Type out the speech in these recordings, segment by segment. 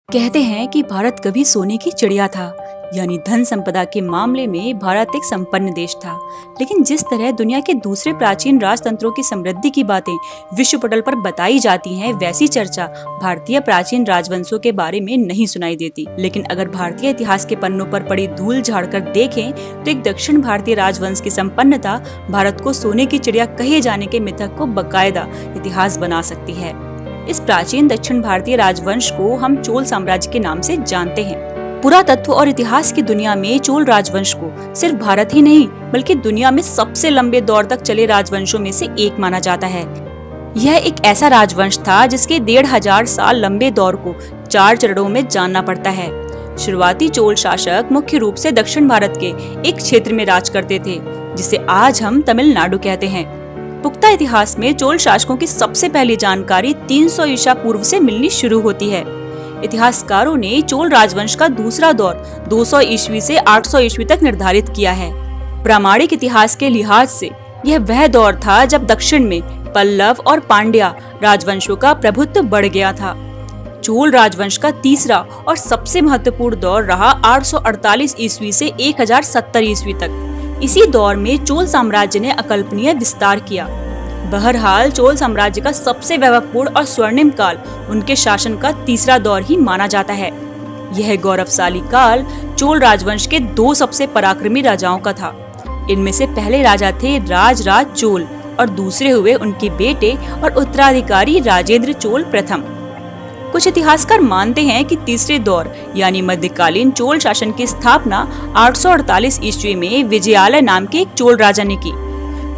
कहते हैं कि भारत कभी सोने की चिड़िया था, यानी धन संपदा के मामले में भारत एक संपन्न देश था। लेकिन जिस तरह दुनिया के दूसरे प्राचीन राजतंत्रों की समृद्धि की बातें विश्व पटल पर बताई जाती हैं, वैसी चर्चा भारतीय प्राचीन राजवंशों के बारे में नहीं सुनाई देती। लेकिन अगर भारतीय इतिहास के पन्नों पर पड़ी धूल झाड़कर देखें तो एक दक्षिण भारतीय राजवंश की संपन्नता भारत को सोने की चिड़िया कहे जाने के मिथक को बाकायदा इतिहास बना सकती है। इस प्राचीन दक्षिण भारतीय राजवंश को हम चोल साम्राज्य के नाम से जानते हैं। पुरातत्व और इतिहास की दुनिया में चोल राजवंश को सिर्फ भारत ही नहीं बल्कि दुनिया में सबसे लंबे दौर तक चले राजवंशों में से एक माना जाता है। यह एक ऐसा राजवंश था जिसके 1500 साल लंबे दौर को 4 चरणों में जानना पड़ता है। शुरुआती चोल शासक मुख्य रूप से दक्षिण भारत के एक क्षेत्र में राज करते थे, जिसे आज हम तमिलनाडु कहते हैं। पुख्ता इतिहास में चोल शासकों की सबसे पहली जानकारी 300 ईसा पूर्व से मिलनी शुरू होती है। इतिहासकारों ने चोल राजवंश का दूसरा दौर 200 ईस्वी से 800 ईस्वी तक निर्धारित किया है। प्रामाणिक इतिहास के लिहाज से यह वह दौर था जब दक्षिण में पल्लव और पांड्या राजवंशों का प्रभुत्व बढ़ गया था। चोल राजवंश का तीसरा और सबसे महत्वपूर्ण दौर रहा 848 ईस्वी से 1070 ईस्वी तक। इसी दौर में चोल साम्राज्य ने अकल्पनीय विस्तार किया। बहरहाल चोल साम्राज्य का सबसे वैभवपूर्ण और स्वर्णिम काल उनके शासन का तीसरा दौर ही माना जाता है। यह गौरवशाली काल चोल राजवंश के 2 सबसे पराक्रमी राजाओं का था। इनमें से पहले राजा थे राजराज चोल और दूसरे हुए उनके बेटे और उत्तराधिकारी राजेंद्र चोल प्रथम। कुछ इतिहासकार मानते हैं कि तीसरे दौर यानी मध्यकालीन चोल शासन की स्थापना 848 ईस्वी में विजयालय नाम के एक चोल राजा ने की।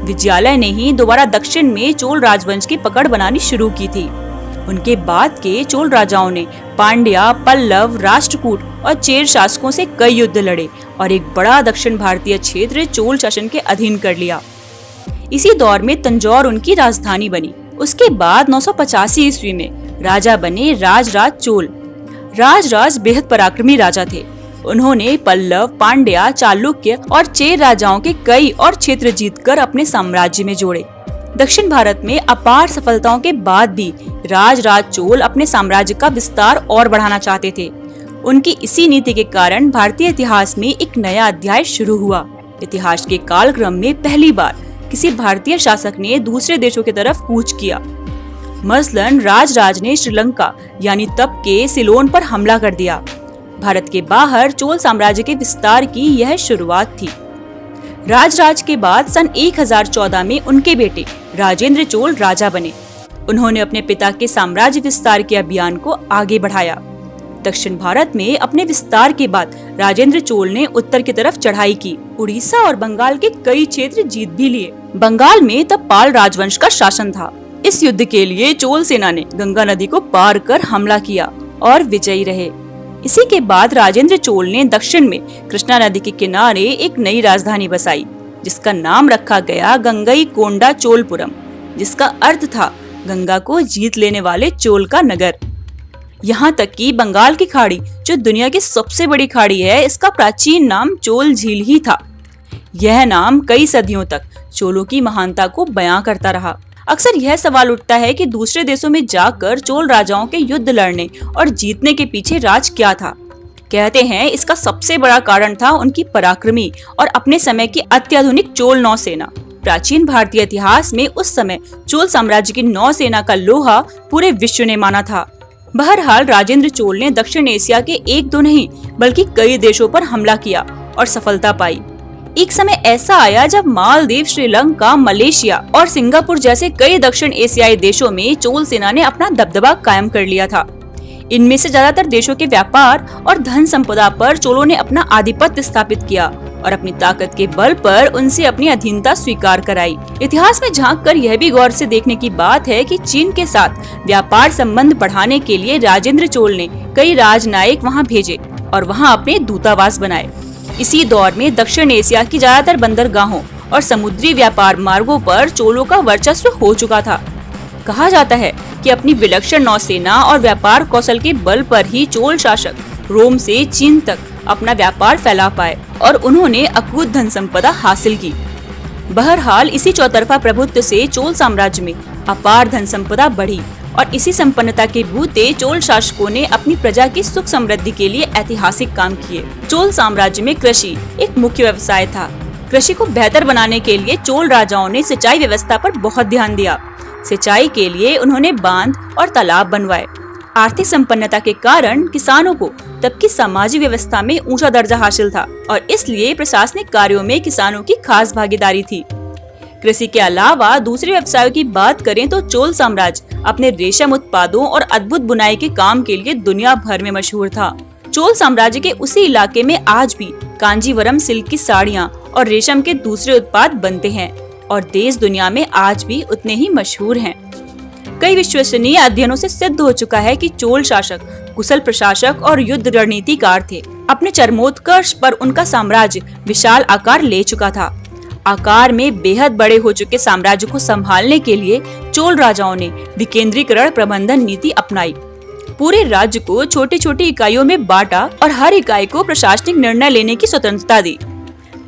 विजयालय ने ही दोबारा दक्षिण में चोल राजवंश की पकड़ बनानी शुरू की थी। उनके बाद के चोल राजाओं ने पांड्या, पल्लव, राष्ट्रकूट और चेर शासकों से कई युद्ध लड़े और एक बड़ा दक्षिण भारतीय क्षेत्र चोल शासन के अधीन कर लिया। इसी दौर में तंजौर उनकी राजधानी बनी। उसके बाद 985 ईस्वी में राजा बने राजराज चोल। राजराज बेहद पराक्रमी राजा थे। उन्होंने पल्लव, पांड्या, चालुक्य और चेर राजाओं के कई और क्षेत्र जीतकर अपने साम्राज्य में जोड़े। दक्षिण भारत में अपार सफलताओं के बाद भी राजराज चोल अपने साम्राज्य का विस्तार और बढ़ाना चाहते थे। उनकी इसी नीति के कारण भारतीय इतिहास में एक नया अध्याय शुरू हुआ। इतिहास के कालक्रम में पहली बार किसी भारतीय शासक ने दूसरे देशों की तरफ कूच किया। मसलन राजराज ने श्रीलंका यानी तब के सिलोन पर हमला कर दिया। भारत के बाहर चोल साम्राज्य के विस्तार की यह शुरुआत थी। राजराज के बाद सन 1014 में उनके बेटे राजेंद्र चोल राजा बने। उन्होंने अपने पिता के साम्राज्य विस्तार के अभियान को आगे बढ़ाया। दक्षिण भारत में अपने विस्तार के बाद राजेंद्र चोल ने उत्तर की तरफ चढ़ाई की। उड़ीसा और बंगाल के कई क्षेत्र जीत भी लिए। बंगाल में तब पाल राजवंश का शासन था। इस युद्ध के लिए चोल सेना ने गंगा नदी को पार कर हमला किया और विजयी रहे। इसी के बाद राजेंद्र चोल ने दक्षिण में कृष्णा नदी के किनारे एक नई राजधानी बसाई, जिसका नाम रखा गया गंगईकोंडा चोलपुरम, जिसका अर्थ था गंगा को जीत लेने वाले चोल का नगर। यहाँ तक कि बंगाल की खाड़ी, जो दुनिया की सबसे बड़ी खाड़ी है, इसका प्राचीन नाम चोल झील ही था। यह नाम कई सदियों तक चोलों की महानता को बयां करता रहा। अक्सर यह सवाल उठता है कि दूसरे देशों में जाकर चोल राजाओं के युद्ध लड़ने और जीतने के पीछे राज क्या था। कहते हैं इसका सबसे बड़ा कारण था उनकी पराक्रमी और अपने समय की अत्याधुनिक चोल नौसेना। प्राचीन भारतीय इतिहास में उस समय चोल साम्राज्य की नौसेना का लोहा पूरे विश्व ने माना था। बहरहाल राजेंद्र चोल ने दक्षिण एशिया के 1-2 नहीं बल्कि कई देशों पर हमला किया और सफलता पाई। एक समय ऐसा आया जब मालदीव, श्रीलंका, मलेशिया और सिंगापुर जैसे कई दक्षिण एशियाई देशों में चोल सेना ने अपना दबदबा कायम कर लिया था। इनमें से ज्यादातर देशों के व्यापार और धन संपदा पर चोलों ने अपना आधिपत्य स्थापित किया और अपनी ताकत के बल पर उनसे अपनी अधीनता स्वीकार कराई। इतिहास में झांक कर यह भी गौर से देखने की बात है कि चीन के साथ व्यापार संबंध बढ़ाने के लिए राजेंद्र चोल ने कई राजनयिक वहां भेजे और वहां अपने दूतावास बनाए। इसी दौर में दक्षिण एशिया की ज्यादातर बंदरगाहों और समुद्री व्यापार मार्गों पर चोलों का वर्चस्व हो चुका था। कहा जाता है कि अपनी विलक्षण नौसेना और व्यापार कौशल के बल पर ही चोल शासक रोम से चीन तक अपना व्यापार फैला पाए और उन्होंने अकूत धन संपदा हासिल की। बहरहाल इसी चौतरफा प्रभुत्व से चोल साम्राज्य में अपार धन संपदा बढ़ी और इसी संपन्नता के बूते चोल शासकों ने अपनी प्रजा की सुख समृद्धि के लिए ऐतिहासिक काम किए। चोल साम्राज्य में कृषि एक मुख्य व्यवसाय था। कृषि को बेहतर बनाने के लिए चोल राजाओं ने सिंचाई व्यवस्था पर बहुत ध्यान दिया। सिंचाई के लिए उन्होंने बांध और तालाब बनवाए। आर्थिक संपन्नता के कारण किसानों को तब की सामाजिक व्यवस्था में ऊंचा दर्जा हासिल था और इसलिए प्रशासनिक कार्यों में किसानों की खास भागीदारी थी। कृषि के अलावा दूसरे व्यवसायों की बात करें तो चोल साम्राज्य अपने रेशम उत्पादों और अद्भुत बुनाई के काम के लिए दुनिया भर में मशहूर था। चोल साम्राज्य के उसी इलाके में आज भी कांजीवरम सिल्क की साड़ियाँ और रेशम के दूसरे उत्पाद बनते हैं और देश दुनिया में आज भी उतने ही मशहूर हैं। कई विश्वसनीय अध्ययनों से सिद्ध हो चुका है कि चोल शासक कुशल प्रशासक और युद्ध रणनीतिकार थे। अपने चरमोत्कर्ष पर उनका साम्राज्य विशाल आकार ले चुका था। आकार में बेहद बड़े हो चुके साम्राज्य को संभालने के लिए चोल राजाओं ने विकेंद्रीकरण प्रबंधन नीति अपनाई। पूरे राज्य को छोटी छोटी इकाइयों में बांटा और हर इकाई को प्रशासनिक निर्णय लेने की स्वतंत्रता दी।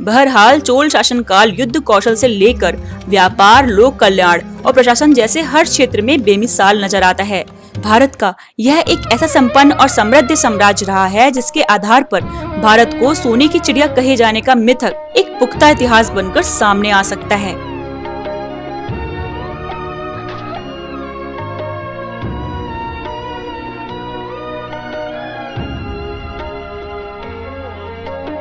बहरहाल चोल शासनकाल युद्ध कौशल से लेकर व्यापार, लोक कल्याण और प्रशासन जैसे हर क्षेत्र में बेमिसाल नजर आता है। भारत का यह एक ऐसा संपन्न और समृद्ध साम्राज्य रहा है जिसके आधार पर भारत को सोने की चिड़िया कहे जाने का मिथक एक पुख्ता इतिहास बनकर सामने आ सकता है।